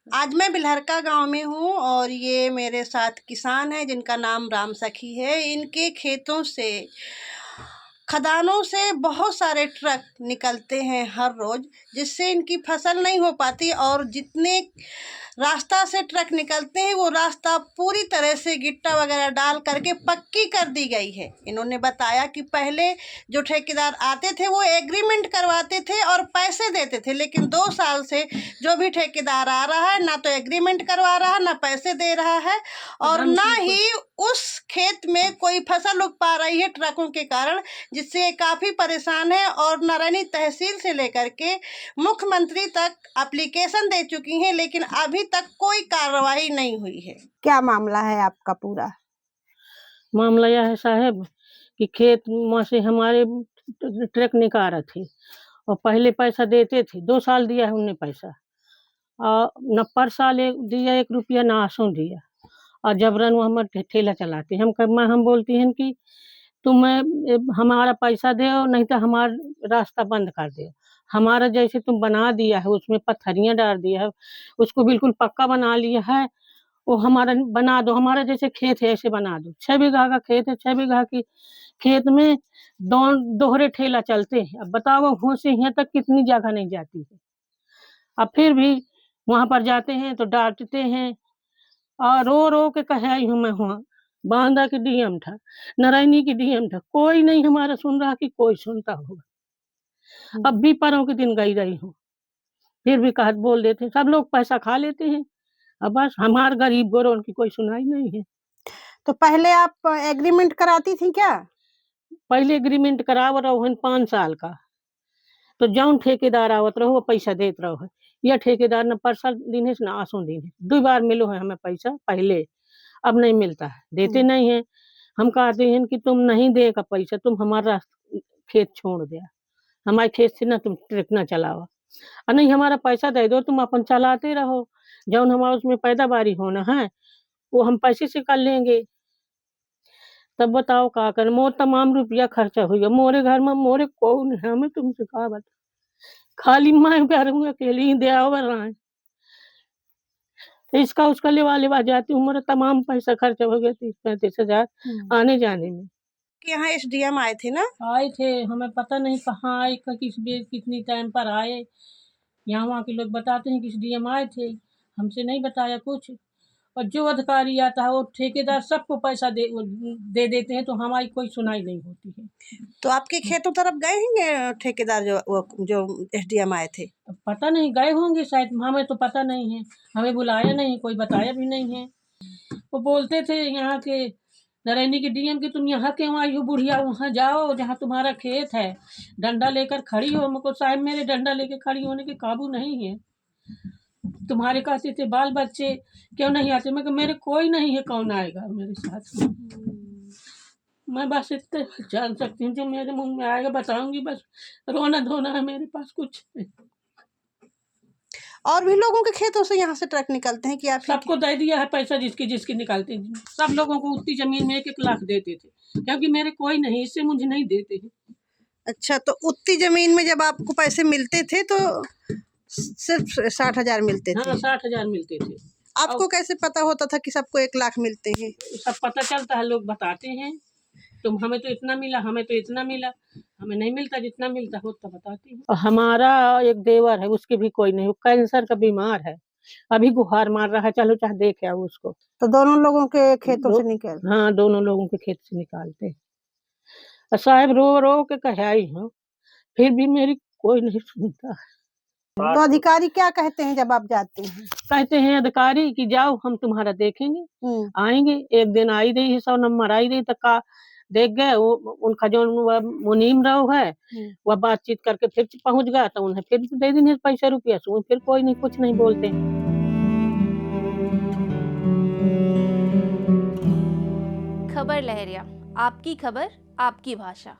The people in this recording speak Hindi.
आज मैं बिलहरका गांव में हूँ और ये मेरे साथ किसान है जिनका नाम राम सखी है। इनके खेतों से, खदानों से बहुत सारे ट्रक निकलते हैं हर रोज, जिससे इनकी फसल नहीं हो पाती और जितने रास्ता से ट्रक निकलते हैं वो रास्ता पूरी तरह से गिट्टा वगैरह डाल करके पक्की कर दी गई है। इन्होंने बताया कि पहले जो ठेकेदार आते थे वो एग्रीमेंट करवाते थे और पैसे देते थे, लेकिन 2 साल से जो भी ठेकेदार आ रहा है ना तो एग्रीमेंट करवा रहा है, ना पैसे दे रहा है और ना ही उस खेत में कोई फसल उग पा रही है ट्रकों के कारण, जिससे काफ़ी परेशान है। और नारायणी तहसील से लेकर के मुख्यमंत्री तक एप्लीकेशन दे चुकी हैं, लेकिन अभी तक कोई कार्रवाई नहीं हुई है। क्या मामला है आपका? पूरा मामला यह है साहब कि खेत में से हमारे ट्रक निकाल थे और पहले पैसा देते थे, 2 साल दिया है उनने पैसा और न पर साल दिया 1 रुपया ना आंसू दिया और जबरन वो हमारे ठेला चलाते हम बोलती हैं कि तुम हमारा पैसा दो नहीं तो हमारा रास्ता बंद कर दो। हमारा जैसे तुम बना दिया है उसमें पत्थरियाँ डाल दिया है, उसको बिल्कुल पक्का बना लिया है, वो हमारा बना दो, हमारा जैसे खेत है ऐसे बना दो। 6 बीघा का खेत है, 6 बीघा की खेत में दोहरे ठेला चलते हैं। अब बताओ वहाँ से यहाँ तक कितनी जगह नहीं जाती है। अब फिर भी वहाँ पर जाते हैं तो डांटते हैं और रो रो के कह आई हूँ मैं। वहाँ बांदा की डीएम था, नारायणी की डीएम था, कोई नहीं हमारा सुन रहा कि कोई सुनता होगा। अब भी परों के दिन गई रही हूँ, फिर भी कहत बोल देते सब लोग पैसा खा लेते हैं। अब बस हमारे गरीब गोरों की कोई सुनाई नहीं है। तो पहले आप एग्रीमेंट कराती थी क्या? पहले एग्रीमेंट कराव रहो 5 साल का, तो जौन ठेकेदार आवत रहो वो पैसा देत रहो है। यह ठेकेदार न परसा दिन है न आंसू दिन है, 2 बार मिलो है हमें पैसा पहले, अब नहीं मिलता है, देते नहीं है। हम कहते हैं कि तुम नहीं देगा पैसा, तुम हमारा खेत छोड़ दिया, हमारे खेत से ना तुम ट्रक ना चलाओ और नहीं हमारा पैसा दे दो, तुम अपन चलाते रहो, जौन हमारा उसमें पैदावारी होना है वो हम पैसे से कर लेंगे। तब बताओ का कर, मोर तमाम रुपया खर्चा हुआ, मोरे घर में मोरे कौन है, हमें तुमसे कहा बता, खाली मैं करूँगा अकेली ही दे रहा है। इसका उसका लेवा जाती हूँ, मेरा तमाम पैसा खर्चा हो गया 30-35 हजार आने जाने में। यहाँ एसडीएम आए थे ना? आए थे, हमें पता नहीं कहाँ आए, कितनी टाइम पर आए। यहाँ वहाँ के लोग बताते हैं कि एसडीएम आए थे, हमसे नहीं बताया कुछ। और जो अधिकारी आता है वो ठेकेदार सबको पैसा दे देते हैं, तो हमारी कोई सुनाई नहीं होती है। तो आपके खेतों तरफ गए होंगे ठेकेदार जो एसडीएम आए थे? पता नहीं, गए होंगे शायद, हमें तो पता नहीं है, हमें बुलाया नहीं, कोई बताया भी नहीं है। वो बोलते थे यहाँ के नारायणी की डीएम की तुम यहाँ क्यों आई हो बुढ़िया, वहाँ जाओ जहाँ तुम्हारा खेत है, डंडा लेकर खड़ी हो। हमको साहब मेरे डंडा लेकर खड़ी होने के काबू नहीं है। तुम्हारे कहते थे बाल बच्चे क्यों नहीं आते, मैं मेरे कोई नहीं है, कौन आएगा मेरे साथ। मैं बस इतने जान सकती हूँ, जो मेरे मुंह में आएगा बताऊंगी, बस रोना धोना है मेरे पास, कुछ नहीं। और भी लोगों के खेतों से यहाँ से ट्रक निकलते हैं कि आप? सबको दे दिया है पैसा, जिसकी निकालते हैं, सब लोगों को उतनी जमीन में 1-1 लाख देते थे, क्योंकि मेरे कोई नहीं, इससे मुझे नहीं देते हैं। अच्छा, तो उतनी जमीन में जब आपको पैसे मिलते थे तो सिर्फ 60,000 मिलते थे? हाँ, 60,000 मिलते थे। आपको कैसे पता होता था कि सबको 1 लाख मिलते हैं? सब पता चलता है, लोग बताते हैं, तुम हमें तो इतना मिला, हमें तो इतना मिला, हमें नहीं मिलता, जितना मिलता हो तो बताती हूँ। हमारा एक देवर है, उसके भी कोई नहीं, वो कैंसर का बीमार है, अभी गुहार मार रहा है, चलो चाहे देख आओ उसको। तो दोनों लोगों के खेतों से निकल? हाँ, दोनों लोगों के खेत से निकालते हैं। साहब रो रो के कह आई हूँ, फिर भी मेरी कोई नहीं सुनता। तो अधिकारी क्या कहते हैं जब आप जाते हैं? कहते हैं अधिकारी कि जाओ हम तुम्हारा देखेंगे, आएंगे। एक दिन आई रही है, 100 नंबर आई रही, तक का देख गए, वो उनका जो मुनीम रहो है वह बातचीत करके फिर पहुंच गया, तो उन्हें फिर दे देने पैसा रुपया, फिर कोई नहीं, कुछ नहीं बोलते। खबर लहरिया, आपकी खबर आपकी भाषा।